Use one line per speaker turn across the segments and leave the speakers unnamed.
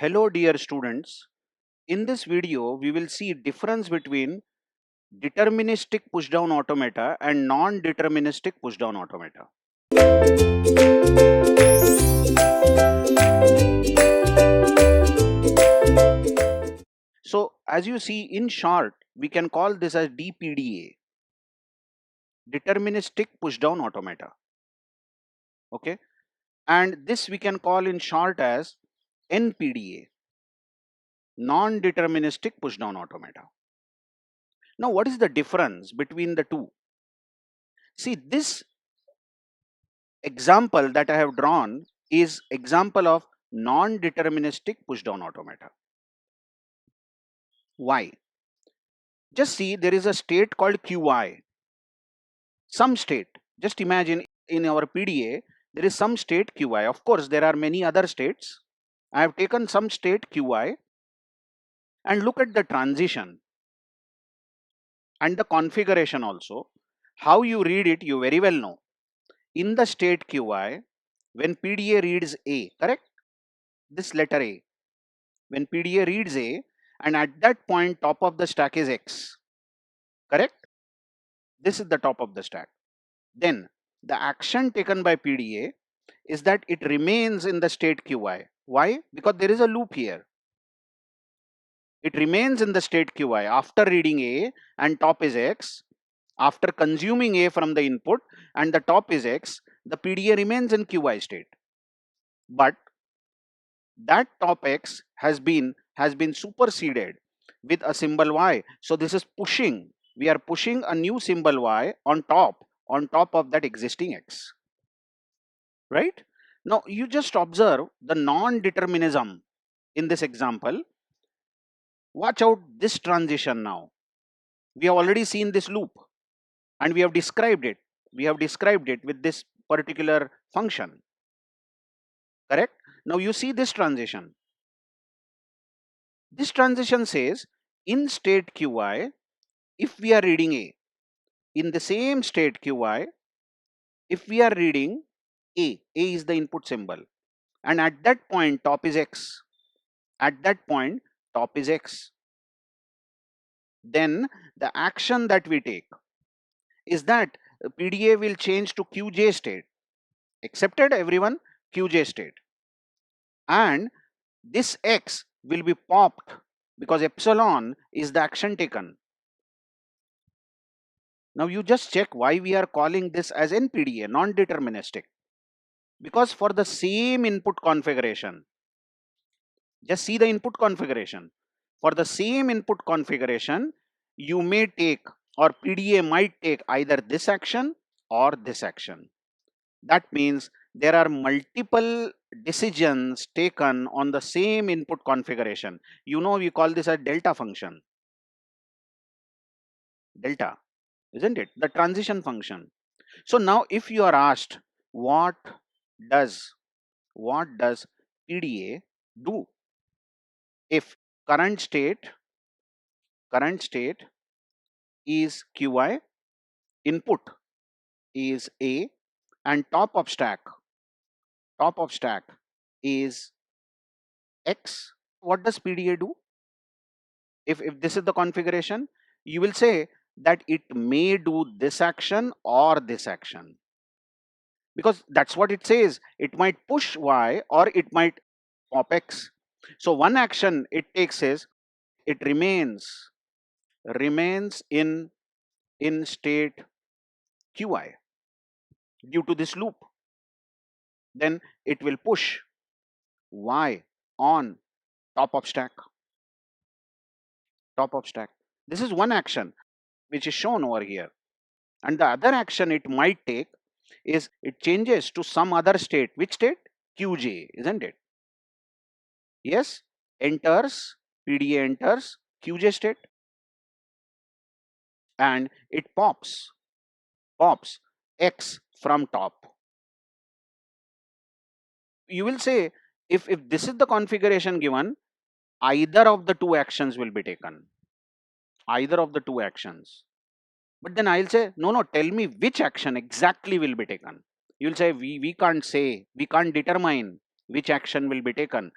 Hello dear students, in this video we will see difference between deterministic pushdown automata and non-deterministic pushdown automata. So as you see in short, we can call this as DPDA, deterministic pushdown automata. Okay, and this we can call in short as NPDA, non-deterministic pushdown automata. Now what is the difference between the two? See, this example that I have drawn is example of non-deterministic pushdown automata. Why? Just see, there is a state called Qi. Some state, just imagine in our PDA, there is some state Qi. Of course, there are many other states. I have taken some state Qi and look at the transition and the configuration also. How you read it, you very well know. In the state Qi, when PDA reads A, correct? This letter A. When PDA reads A, and at that point top of the stack is X, correct? This is the top of the stack. Then the action taken by PDA is that it remains in the state Qi. Why? Because there is a loop here. It remains in the state Qi after reading A and top is X. After consuming A from the input and the top is X, the PDA remains in Qi state. But that top X has been superseded with a symbol Y. So this is pushing. We are pushing a new symbol Y on top of that existing X. Right? Now you just observe the non-determinism in this example. Watch out this transition now. We have already seen this loop and we have described it. We have described it with this particular function. Correct? Now you see this transition. This transition says in state Qi, if we are reading A, in the same state Qi, if we are reading A is the input symbol, and at that point top is X. At that point top is X. Then the action that we take is that PDA will change to Qj state. Accepted everyone? Qj state. And this X will be popped because epsilon is the action taken. Now you just check why we are calling this as NPDA, non-deterministic. Because for the same input configuration, just see the input configuration. For the same input configuration, you may take or PDA might take either this action or this action. That means there are multiple decisions taken on the same input configuration. You know, we call this a delta function. Delta, isn't it? The transition function. So now if you are asked what does PDA do if current state is Qi, input is A, and top of stack is X, what does PDA do? If this is the configuration, you will say that it may do this action or this action, because that's what it says. It might push Y or it might pop X. So one action it takes is it remains in state Qi due to this loop. Then it will push Y on top of stack. This is one action which is shown over here. And the other action it might take is it changes to some other state. Which state? Qj, isn't it? Yes, enters, PDA enters Qj state and it pops X from top. You will say if this is the configuration given, either of the two actions will be taken. Either of the two actions. But then I'll say, no, tell me which action exactly will be taken. You'll say, we can't say, we can't determine which action will be taken.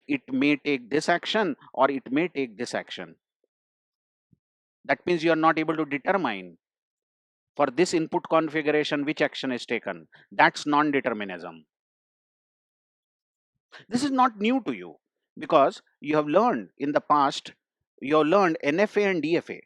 it may take this action or it may take this action. That means you are not able to determine for this input configuration which action is taken. That's non-determinism. This is not new to you because you have learned in the past, you have learned NFA and DFA.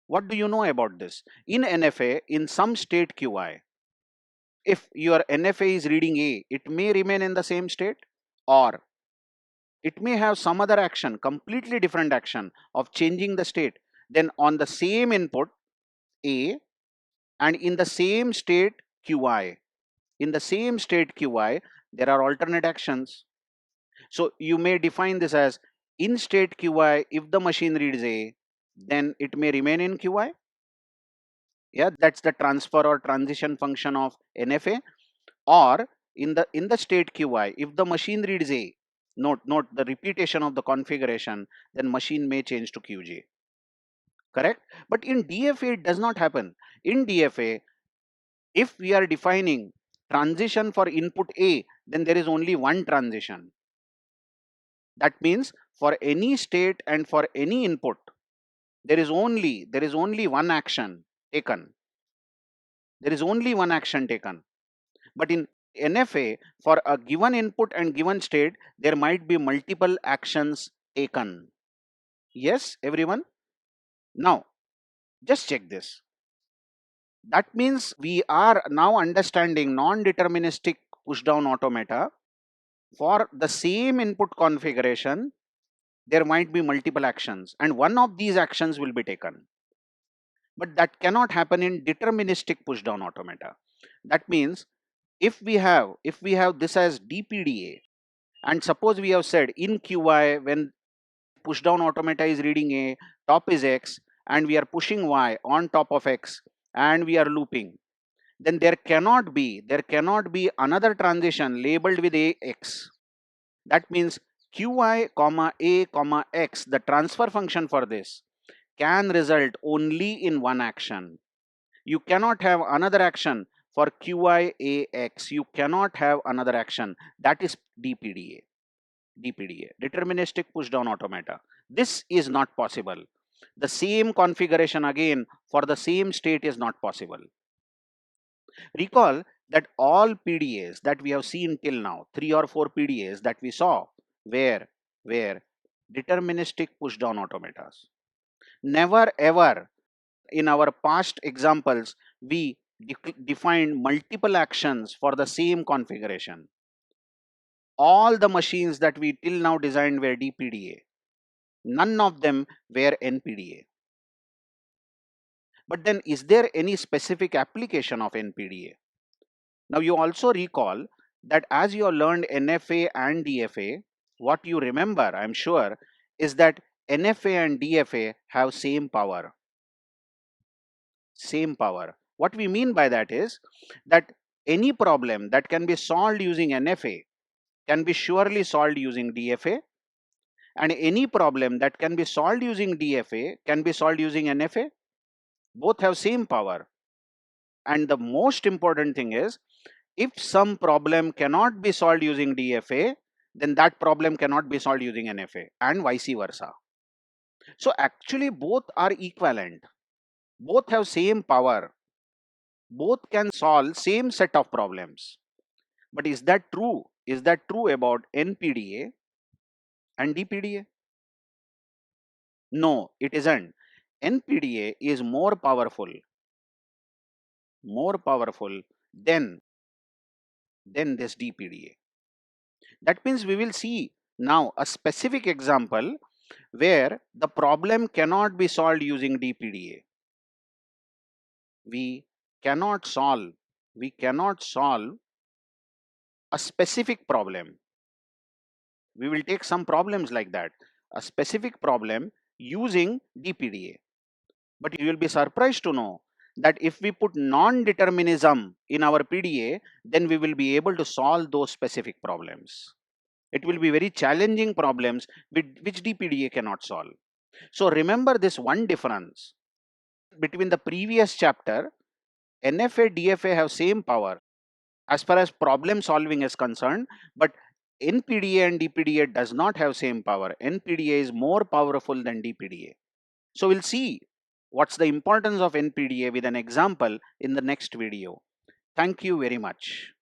What do you know about this? In NFA, in some state QI, if your NFA is reading A, it may remain in the same state, or it may have some other action, completely different action of changing the state. Then on the same input A and in the same state QI, in the same state QI, there are alternate actions. So you may define this as in state QI, if the machine reads A, then it may remain in QI. Yeah, that's the transfer or transition function of NFA. Or in the state QI, if the machine reads A, note the repetition of the configuration, then machine may change to QJ. Correct? But in DFA, it does not happen. In DFA, if we are defining transition for input A, then there is only one transition. That means for any state and for any input, there is only one action taken. There is only one action taken. But in NFA, for a given input and given state, there might be multiple actions taken. Yes, everyone? Now, just check this. That means we are now understanding non-deterministic push-down automata. For the same input configuration, there might be multiple actions, and one of these actions will be taken. But that cannot happen in deterministic push-down automata. That means if we have this as DPDA, and suppose we have said in QI, when push down automata is reading A, top is X, and we are pushing Y on top of X, and we are looping, then there cannot be another transition labeled with AX. That means QI comma A comma X, the transfer function for this can result only in one action. You cannot have another action for QI-AX. You cannot have another action. That is DPDA. DPDA, deterministic push-down automata. This is not possible. The same configuration again for the same state is not possible. Recall that all PDAs that we have seen till now, 3 or 4 PDAs that we saw, were deterministic push-down automatas. Never ever in our past examples, we defined multiple actions for the same configuration. All the machines that we till now designed were DPDA. None of them were NPDA. But then is there any specific application of NPDA? Now you also recall that as you learned NFA and DFA, what you remember, I'm sure, is that NFA and DFA have same power. Same power. What we mean by that is that any problem that can be solved using NFA can be surely solved using DFA, and any problem that can be solved using DFA can be solved using NFA. Both have same power. And the most important thing is, if some problem cannot be solved using DFA, then that problem cannot be solved using NFA, and vice versa. So actually both are equivalent. Both have same power. Both can solve same set of problems. But is that true? Is that true about NPDA and DPDA? No, it isn't. NPDA is more powerful than this DPDA. That means we will see now a specific example where the problem cannot be solved using DPDA. We cannot solve a specific problem. We will take some problems like that, a specific problem using DPDA. But you will be surprised to know that if we put non-determinism in our PDA, then we will be able to solve those specific problems. It will be very challenging problems which DPDA cannot solve. So remember this one difference between the previous chapter. NFA, DFA have same power as far as problem solving is concerned, but NPDA and DPDA does not have same power. NPDA is more powerful than DPDA. So we'll see what's the importance of NPDA with an example in the next video. Thank you very much.